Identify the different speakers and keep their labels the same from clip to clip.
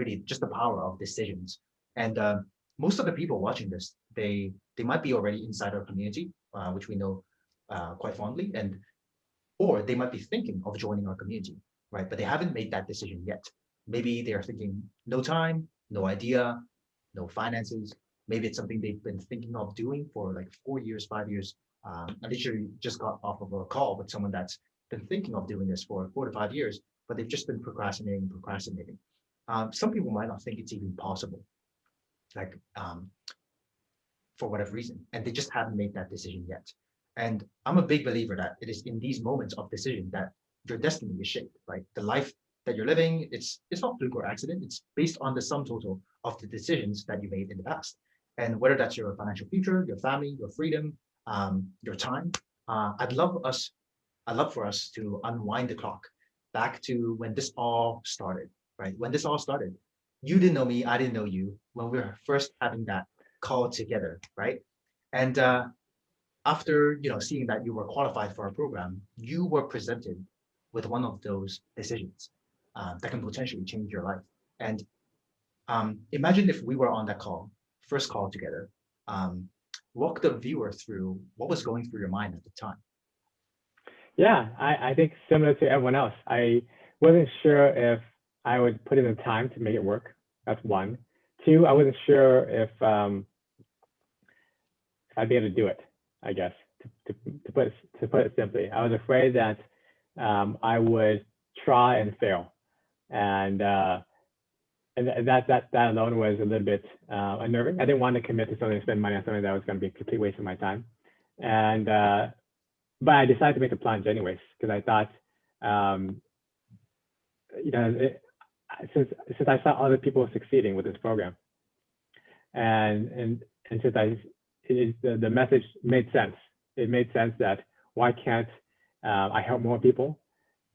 Speaker 1: really just the power of decisions. And most of the people watching this, they might be already inside our community, which we know quite fondly, and or they might be thinking of joining our community, right? But they haven't made that decision yet. Maybe they are thinking no time, no idea, no finances. Maybe it's something they've been thinking of doing for like 4 years, 5 years. I literally just got off of a call with someone that's been thinking of doing this for 4 to 5 years, but they've just been procrastinating. Some people might not think it's even possible, like for whatever reason, and they just haven't made that decision yet. And I'm a big believer that it is in these moments of decision that your destiny is shaped, right? The life that you're living, it's not fluke or accident. It's based on the sum total of the decisions that you made in the past. And whether that's your financial future, your family, your freedom, your time, I'd love for us to unwind the clock back to when this all started, right? When this all started, you didn't know me, I didn't know you when we were first having that call together, right? And after seeing that you were qualified for our program, you were presented with one of those decisions that can potentially change your life. And imagine if we were on that call, first call together. Walk the viewer through what was going through your mind at the time.
Speaker 2: Yeah, I think similar to everyone else, I wasn't sure if I would put in the time to make it work. That's one. Two, I wasn't sure if I'd be able to do it, I guess, to put it simply. I was afraid that I would try and fail. And that alone was a little bit unnerving. I didn't want to commit to something, spend money on something that was going to be a complete waste of my time. And but I decided to make the plunge anyways, because I thought, since I saw other people succeeding with this program, and since the message made sense. It made sense that why can't I help more people,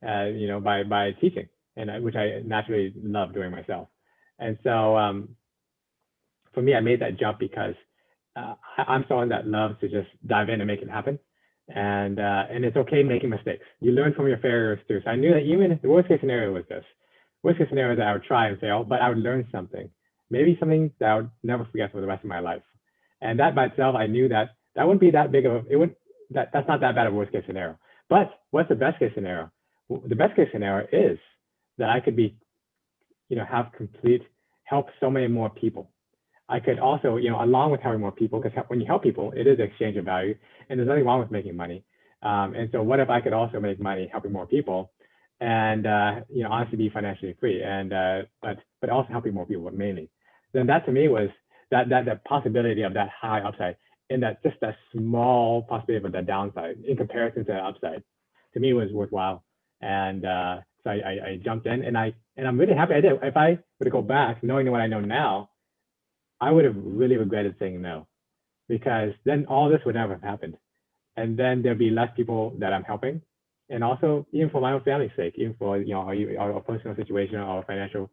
Speaker 2: by teaching, and which I naturally love doing myself. And so for me, I made that jump because I'm someone that loves to just dive in and make it happen. And it's okay making mistakes. You learn from your failures too. So I knew that even the worst case scenario was this. Worst case scenario is that I would try and fail, but I would learn something. Maybe something that I would never forget for the rest of my life. And that by itself, I knew that wouldn't be that big of that's not that bad of a worst case scenario. But what's the best case scenario? The best case scenario is that I could be, help so many more people. I could also, along with helping more people, because when you help people, it is exchange of value, and there's nothing wrong with making money. And so what if I could also make money helping more people, and honestly be financially free, and but also helping more people mainly? Then that to me was that possibility of that high upside, and that just that small possibility of that downside in comparison to the upside, to me was worthwhile. And so I jumped in, and I'm really happy I did. If I were to go back, knowing what I know now, I would have really regretted saying no, because then all this would never have happened. And then there'd be less people that I'm helping. And also, even for my own family's sake, even for, our personal situation or financial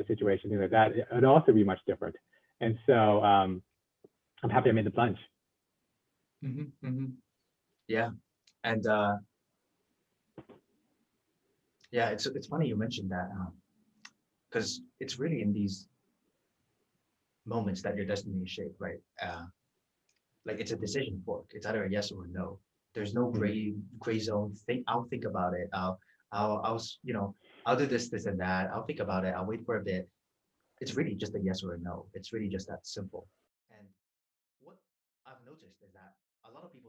Speaker 2: situation, things like that, it would also be much different. And so I'm happy I made the plunge.
Speaker 1: Mm-hmm, mm-hmm. Yeah. And yeah, it's funny you mentioned that, because it's really in these moments that your destiny is shaped, right? Like it's a decision fork. It's either a yes or a no. There's no gray zone. I'll think about it. I'll do this and that. I'll think about it. I'll wait for a bit. It's really just a yes or a no. It's really just that simple. And what I've noticed is that a lot of people